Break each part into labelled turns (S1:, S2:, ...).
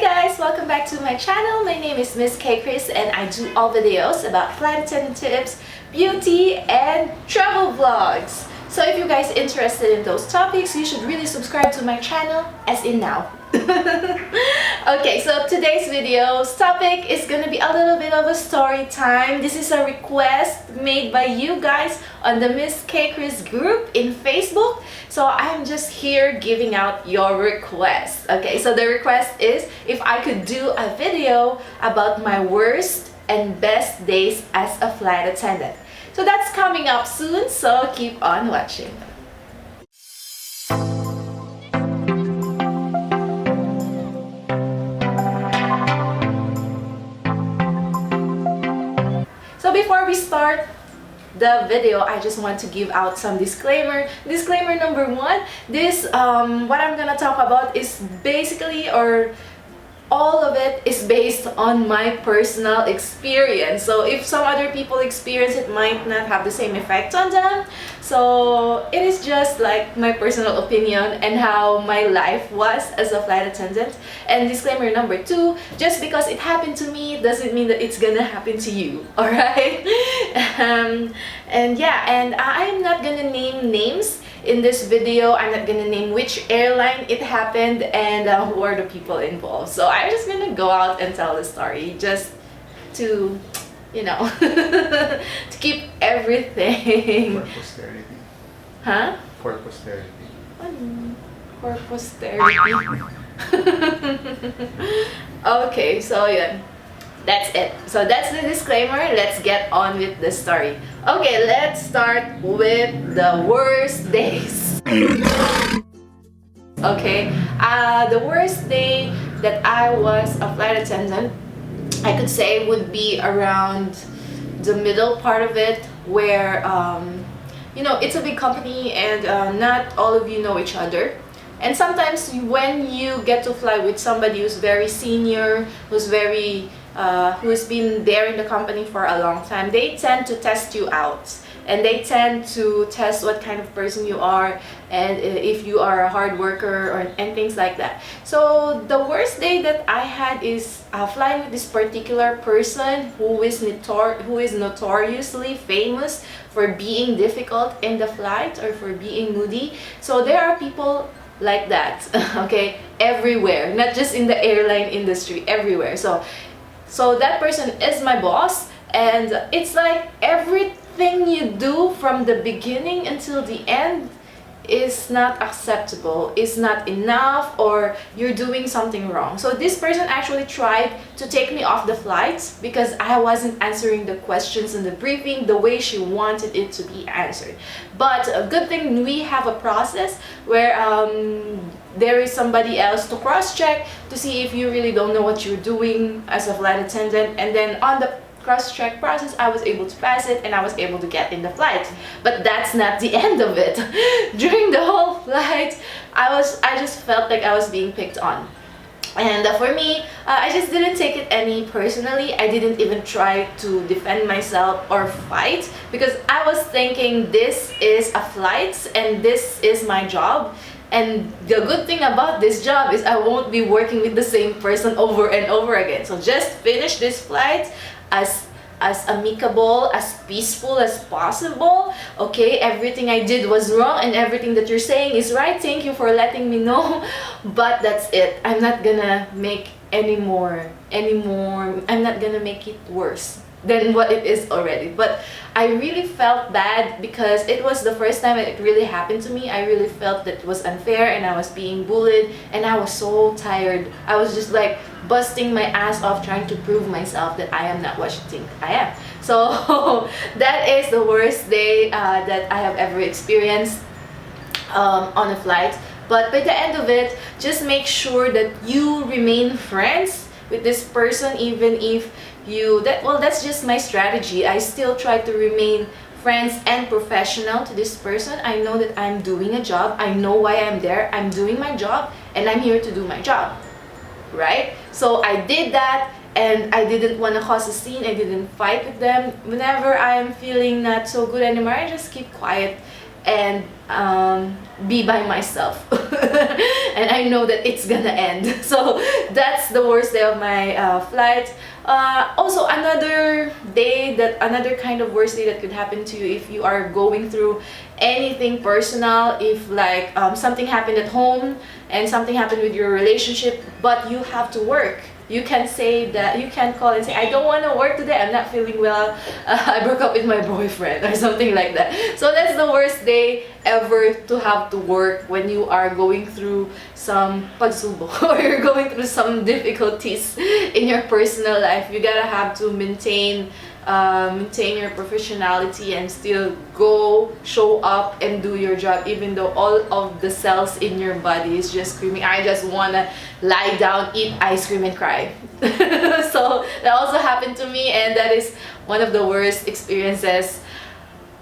S1: guys, welcome back to my channel. My name is Misskaykrizz and I do all videos about flight attendant tips, beauty, and travel vlogs. So if you guys are interested in those topics, you should really subscribe to my channel, as in now. Okay, so today's video's topic is gonna be a little bit of a story time. This is a request made by you guys on the Misskaykrizz group in Facebook. So I'm just here giving out your request. Okay, so the request is if I could do a video about my worst and best days as a flight attendant. So that's coming up soon, so keep on watching. So before we start the video, I just want to give out some disclaimer. Disclaimer number one, this what I'm gonna talk about is basically, or all of it is based on my personal experience. So if some other people experience it, might not have the same effect on them. So it is just like my personal opinion and how my life was as a flight attendant. And disclaimer number two, just because it happened to me doesn't mean that it's gonna happen to you. Alright? And yeah, and I'm not gonna name names in this video. I'm not gonna name which airline it happened and who are the people involved. So I'm just gonna go out and tell the story just to, you know, to keep everything.
S2: For posterity.
S1: Huh?
S2: For posterity.
S1: For posterity. Okay, so yeah. That's it. So that's the disclaimer. Let's get on with the story. Okay, let's start with the worst days. Okay, the worst day that I was a flight attendant, I could say would be around the middle part of it, where you know, it's a big company and not all of you know each other. And sometimes when you get to fly with somebody who's very senior, who's been there in the company for a long time, they tend to test you out. And they tend to test what kind of person you are and if you are a hard worker and things like that. So the worst day that I had is flying with this particular person who is notoriously famous for being difficult in the flight or for being moody. So there are people like that, okay, everywhere, not just in the airline industry, everywhere. So that person is my boss, and it's like everything you do from the beginning until the end is not acceptable, is not enough, or you're doing something wrong. So this person actually tried to take me off the flights because I wasn't answering the questions in the briefing the way she wanted it to be answered. But a good thing we have a process where there is somebody else to cross-check to see if you really don't know what you're doing as a flight attendant, and then on the cross-check process I was able to pass it and I was able to get in the flight. But that's not the end of it. During the whole flight I just felt like I was being picked on. And for me, I just didn't take it any personally. I didn't even try to defend myself or fight because I was thinking this is a flight and this is my job. And the good thing about this job is I won't be working with the same person over and over again. So just finish this flight as amicable, as peaceful as possible. Okay, everything I did was wrong and everything that you're saying is right. Thank you for letting me know. But that's it. I'm not gonna make any more. I'm not gonna make it worse than what it is already. But I really felt bad because it was the first time it really happened to me. I really felt that it was unfair and I was being bullied and I was so tired. I was just like busting my ass off trying to prove myself that I am not what you think I am. So that is the worst day that I have ever experienced on a flight. But by the end of it, just make sure that you remain friends with this person, even if that's just my strategy. I still try to remain friends and professional to this person. I know that I'm doing a job. I know why I'm there. I'm doing my job and I'm here to do my job, right? So I did that and I didn't want to cause a scene. I didn't fight with them. Whenever I'm feeling not so good anymore, I just keep quiet and be by myself. And I know that it's gonna end. So that's the worst day of my flight. Also, another kind of worst day that could happen to you if you are going through anything personal, if like something happened at home and something happened with your relationship, but you have to work. You can say that, you can call and say, I don't want to work today, I'm not feeling well, I broke up with my boyfriend, or something like that. So that's the worst day ever, to have to work when you are going through some pagsubok or you're going through some difficulties in your personal life. You gotta have to maintain your professionality and still go, show up and do your job, even though all of the cells in your body is just screaming, I just wanna lie down, eat ice cream and cry. So that also happened to me, and that is one of the worst experiences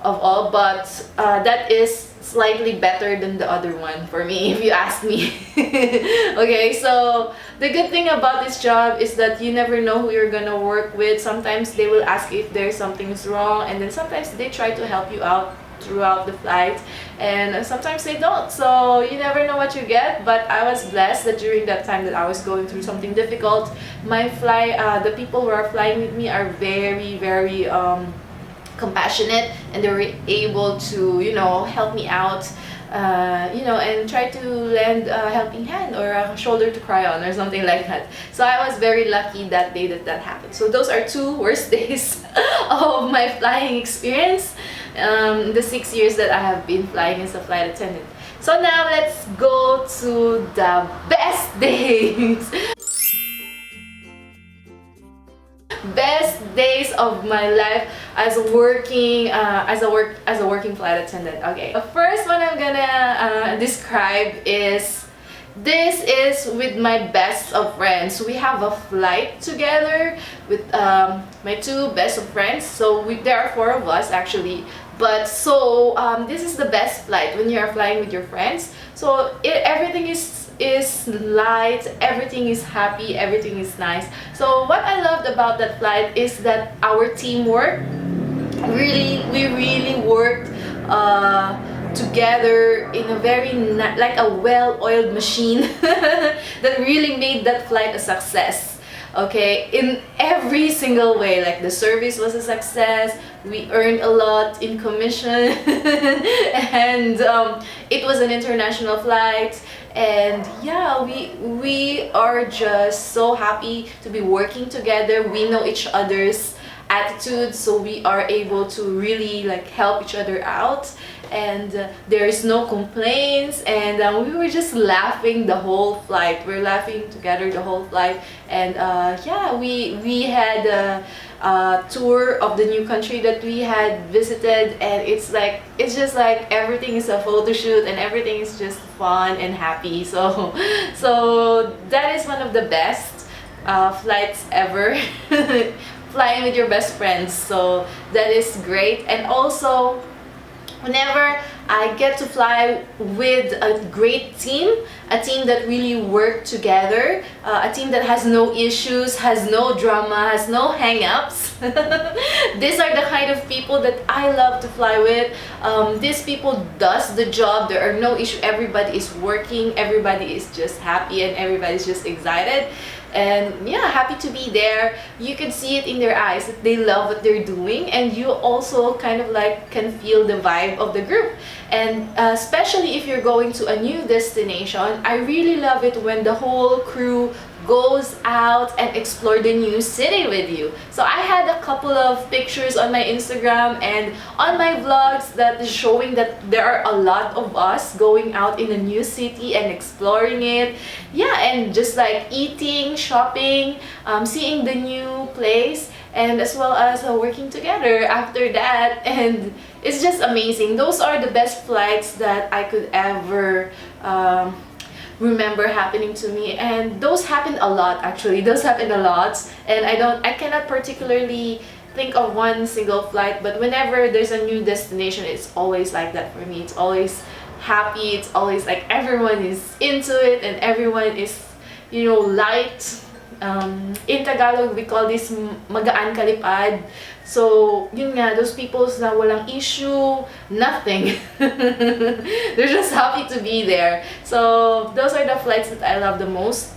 S1: of all, but that is slightly better than the other one for me, if you ask me. Okay, so the good thing about this job is that you never know who you're gonna work with. Sometimes they will ask if there's something's wrong, and then sometimes they try to help you out throughout the flight, and sometimes they don't, so you never know what you get. But I was blessed that during that time that I was going through something difficult, the people who are flying with me are very, very compassionate, and they were able to, you know, help me out, you know, and try to lend a helping hand or a shoulder to cry on or something like that. So I was very lucky that day that happened. So those are two worst days of my flying experience, the 6 years that I have been flying as a flight attendant. So now let's go to the best days. Best days of my life as a working flight attendant. Okay, the first one I'm gonna describe is, this is with my best of friends. We have a flight together with my two best of friends. So there are 4 of us actually, but so this is the best flight when you are flying with your friends. So everything is light, everything is happy, everything is nice. So what I loved about that flight is that our teamwork, we really worked together in a very like a well-oiled machine that really made that flight a success. Okay, in every single way, like the service was a success, we earned a lot in commission, and it was an international flight, and yeah, we are just so happy to be working together. We know each other's attitudes, so we are able to really like help each other out, and there is no complaints, and we were just laughing the whole flight. We're laughing together the whole flight, and yeah, we had a tour of the new country that we had visited, and it's just like everything is a photo shoot and everything is just fun and happy. So that is one of the best flights ever. Flying with your best friends, so that is great. And also, whenever I get to fly with a great team, a team that really work together, a team that has no issues, has no drama, has no hang-ups. These are the kind of people that I love to fly with. These people does the job, there are no issue, everybody is working, everybody is just happy, and everybody's just excited. And yeah, happy to be there. You can see it in their eyes that they love what they're doing, and you also kind of like can feel the vibe of the group. And especially if you're going to a new destination, I really love it when the whole crew goes out and explore the new city with you. So I had a couple of pictures on my Instagram and on my vlogs that is showing that there are a lot of us going out in a new city and exploring it. Yeah, and just like eating, shopping, seeing the new place, and as well as working together after that. And it's just amazing. Those are the best flights that I could ever remember happening to me, and those happened a lot actually. Those happened a lot, and I cannot particularly think of one single flight, but whenever there's a new destination, it's always like that for me. It's always happy, it's always like everyone is into it and everyone is, you know, light, In Tagalog, we call this magaan kalipad. So, yun nga, those people na walang issue, nothing. They're just happy to be there. So, those are the flights that I love the most.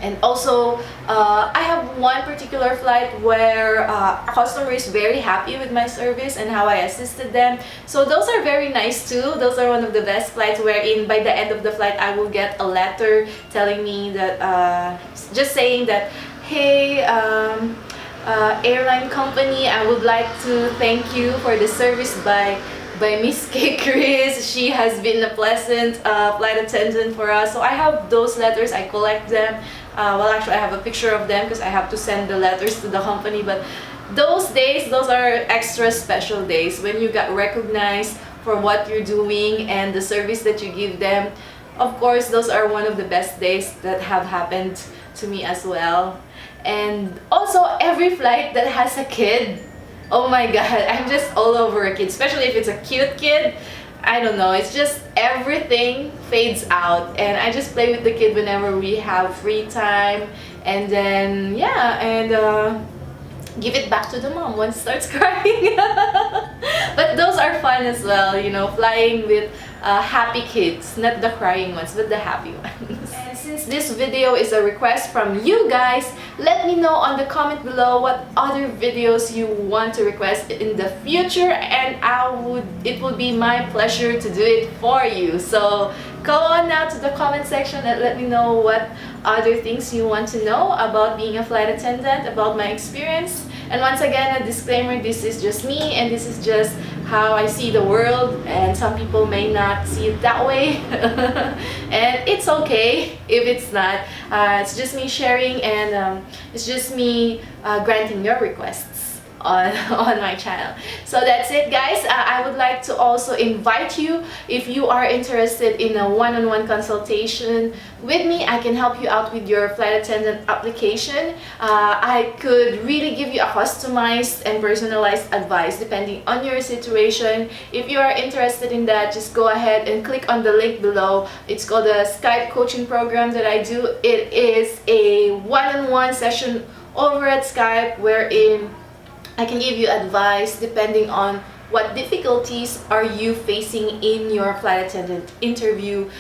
S1: And also, I have one particular flight where a customer is very happy with my service and how I assisted them. So those are very nice too. Those are one of the best flights wherein by the end of the flight, I will get a letter telling me that, just saying that, hey, airline company, I would like to thank you for the service by Misskaykrizz. She has been a pleasant flight attendant for us. So I have those letters, I collect them. Well, actually, I have a picture of them because I have to send the letters to the company. But those days, those are extra special days when you got recognized for what you're doing and the service that you give them. Of course, those are one of the best days that have happened to me as well. And also, every flight that has a kid, oh my god, I'm just all over a kid, especially if it's a cute kid. I don't know, it's just everything fades out and I just play with the kid whenever we have free time, and then yeah, and give it back to the mom once it starts crying. But those are fun as well, you know, flying with happy kids, not the crying ones but the happy ones. And since this video is a request from you guys, let me know on the comment below what other videos you want to request in the future, and it would be my pleasure to do it for you. So go on now to the comment section and let me know what other things you want to know about being a flight attendant, about my experience. And once again, a disclaimer, this is just me and this is just how I see the world, and some people may not see it that way. And it's okay if it's not. It's just me sharing, and it's just me granting your requests on my channel. So that's it, guys. I would like to also invite you, if you are interested in a one-on-one consultation with me, I can help you out with your flight attendant application. I could really give you a customized and personalized advice depending on your situation. If you are interested in that, just go ahead and click on the link below. It's called the Skype coaching program that I do. It is a one-on-one session over at Skype wherein I can give you advice depending on what difficulties are you facing in your flight attendant interview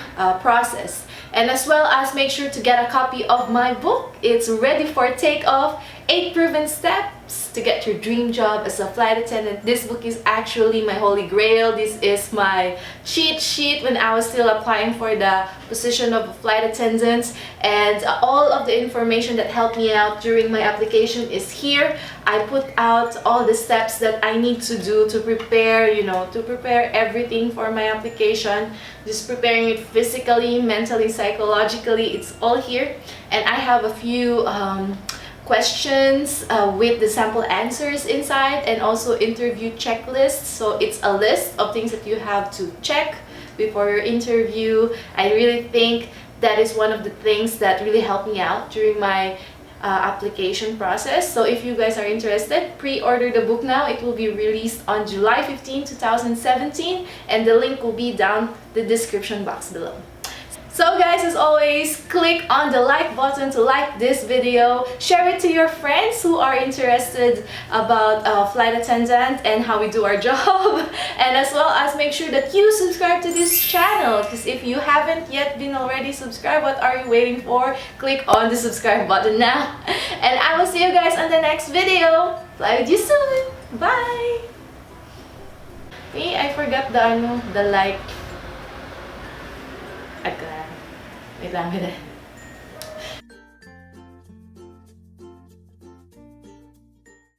S1: process. And as well as make sure to get a copy of my book. It's ready for takeoff, 8 proven steps to get your dream job as a flight attendant. This book is actually my holy grail. This is my cheat sheet when I was still applying for the position of a flight attendant, and all of the information that helped me out during my application is here. I put out all the steps that I need to do to prepare, you know, to prepare everything for my application, just preparing it physically, mentally, psychologically. It's all here. And I have a few questions with the sample answers inside, and also interview checklists. So it's a list of things that you have to check before your interview. I really think that is one of the things that really helped me out during my application process. So if you guys are interested, pre-order the book now. It will be released on July 15, 2017, and the link will be down the description box below. So guys, as always, click on the like button to like this video, share it to your friends who are interested about flight attendant and how we do our job, and as well as make sure that you subscribe to this channel, because if you haven't yet been already subscribed, what are you waiting for? Click on the subscribe button now, and I will see you guys on the next video. Fly with you soon. Bye! Hey, I forgot the like. Wait lang.